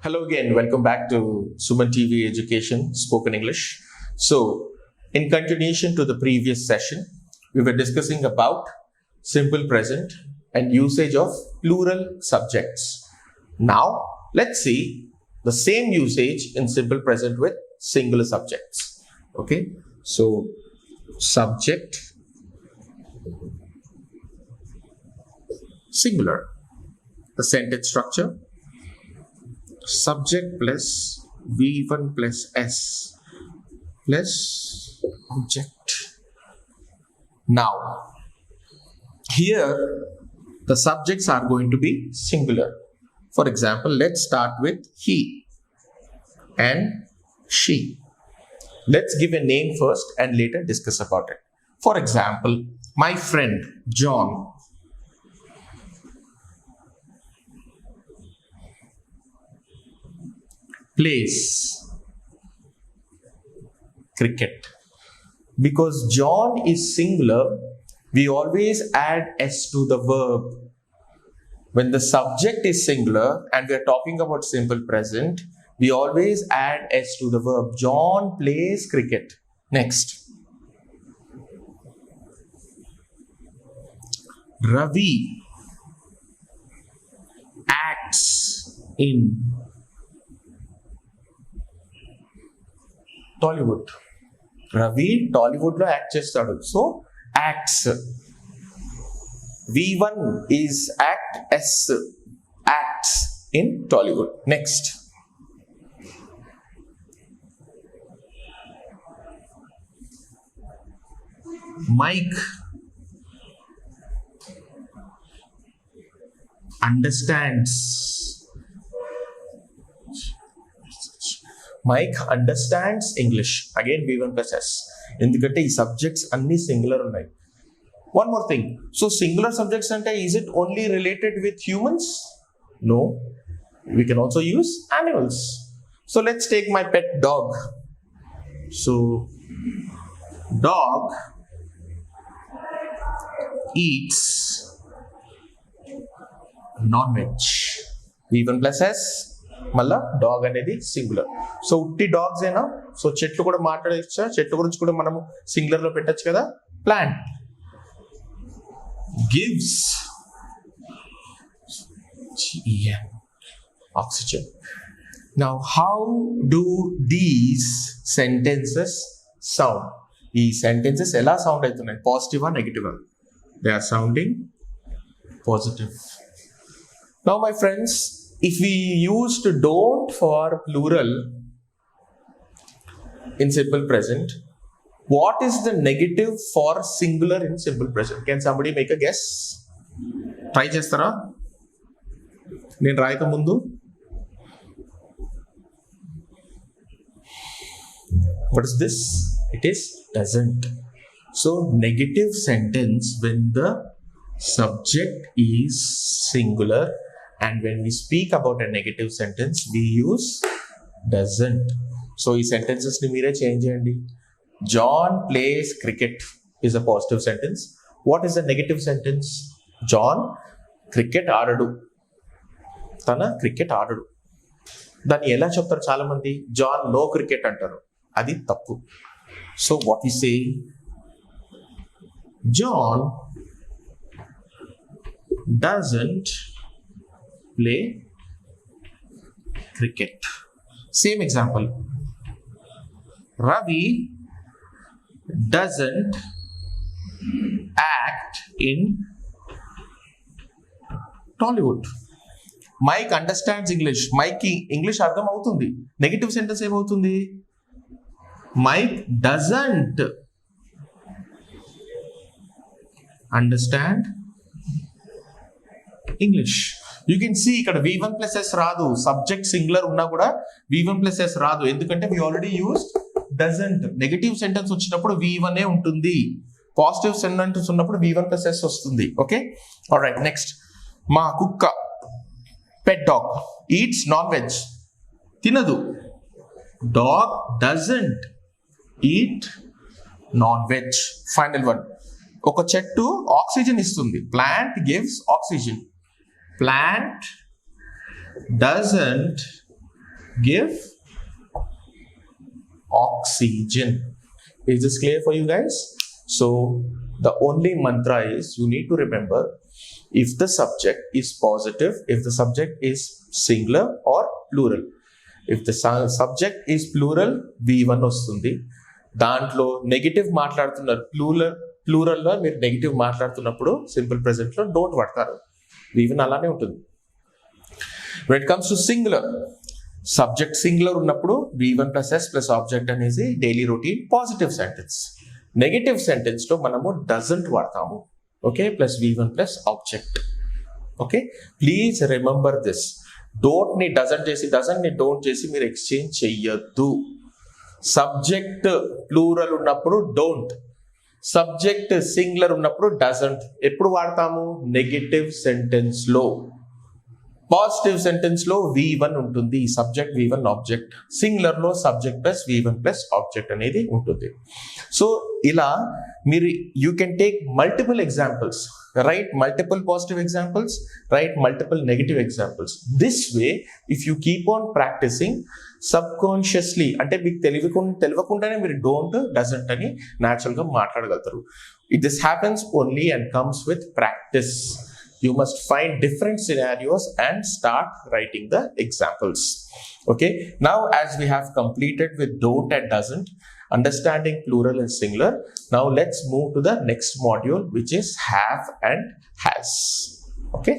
Hello again, welcome back to Suman TV Education Spoken English. So, in continuation to the previous session, we were discussing about simple present and usage of plural subjects. Now, let's see the same usage in simple present with singular subjects. Okay, so subject singular, the sentence structure. Subject plus V1 plus S plus object. Now, here the subjects are going to be singular. For example, let's start with he and she. Let's give a name first and later discuss about it. For example, my friend John. Plays cricket. Because John is singular, we always add S to the verb. When the subject is singular and we are talking about simple present, we always add S to the verb. John plays cricket. Next. Ravi acts in Tollywood. Ravi Tollywood లో act చేస్తాడు. So acts. V1 is act, S acts in Tollywood. Next. Mike understands. Mike understands English. Again V1 plus S. ఎందుకంటే ఈ subjects అన్ని singular ఉన్నాయి. One more thing. So singular subjects ante, is it only related with humans? No. We can also use animals. So let's take my pet dog. So dog eats non-veg. V1 plus S. మళ్ళా dog అనేది singular. So ఉట్టి dogs ఏనా? So చెట్లు కూడా మాట్లాడచ్చా? చెట్ల గురించి కూడా మనము సింగులర్ లో పెట్టచ్చు కదా. Plant gives oxygen. Now how do these sentences sound? ఈ సెంటెన్సెస్ ఎలా సౌండ్ అవుతున్నాయి? పాజిటివా నెగిటివా? They are sounding positive. Now my friends, if we used don't for plural in simple present, what is the negative for singular in simple present? Can somebody make a guess? Try chestara నేను రాయక ముందు. What is this? It is doesn't. So negative sentence when the subject is singular, and when we speak about a negative sentence, we use doesn't. So, ఈ sentences ని మీరే change చేయండి. John plays cricket is a positive sentence. What is the negative sentence? John cricket ఆడడు. తన cricket ఆడడు. దాన్ని ఎలా చెప్తారు చాలా మంది? జాన్ నో క్రికెట్ అంటారు. అది తప్పు. So what we say? John doesn't play cricket. Same example. Ravi doesn't act in Tollywood. Mike understands English. Mike ki English అర్థం అవుతుంది. నెగటివ్ సెంటెన్స్ ఏమవుతుంది? Mike doesn't understand English. You can see ఇక్కడ V1 plus S రాదు. Subject singular ఉన్నా కూడా V1 plus S రాదు. ఎందుకంటే we already used doesn't. Negative sentence వచ్చినప్పుడు V1 ఏ ఉంటుంది. పాజిటివ్ సెంటెన్స్ ఉన్నప్పుడు V1 plus S వస్తుంది. Okay, alright. నెక్స్ట్, మా కుక్క pet dog eats non veg. తినదు. Dog doesn't eat non veg. Final one. ఒక చెట్టు ఆక్సిజన్ ఇస్తుంది. Plant gives oxygen. Plant doesn't give oxygen. Is this clear for you guys? So the only mantra is you need to remember if the subject is positive, if the subject is singular or plural. If the subject is plural, V1 వస్తుంది. దాంట్లో negative మాట్లాడుతున్నారు, ప్లూరల్లో మీరు negative మాట్లాడుతున్నప్పుడు simple ప్రెజెంట్లో don't వాడతారు, V1 అలానే ఉంటుంది. When it comes to singular, subject singular ఉన్నప్పుడు V1 plus S plus object అనేది daily routine positive sentence. Negative sentence లో మనము డజంట్ వాడతాము, okay, plus V1 plus object. Okay, please remember this. Don't ని doesn't చేసి, doesn't ని don't చేసి మీరు ఎక్స్చేంజ్ చెయ్యొద్దు. సబ్జెక్ట్ ప్లూరల్ ఉన్నప్పుడు డోంట్, సబ్జెక్ట్ సింగులర్ ఉన్నప్పుడు డజంట్. ఎప్పుడు వాడతాము? నెగటివ్ సెంటెన్స్ లో. పాజిటివ్ సెంటెన్స్ లో V1 ఉంటుంది, సబ్జెక్ట్ V1 ఆబ్జెక్ట్. సింగులర్ లో subject plus V1 plus object అనేది ఉంటుంది. సో ఇలా మీరు you can take multiple examples, write multiple positive examples, write multiple negative examples. This way, if you keep on practicing subconsciously, అంటే మీకు తెలియకుండానే మీరు don't, doesn't అని న్యాచురల్ గా మాట్లాడగలుగుతారు. This happens only and comes with practice. You must find different scenarios and start writing the examples. Okay, now as we have completed with don't and doesn't, understanding plural and singular, now let's move to the next module, which is have and has. Okay.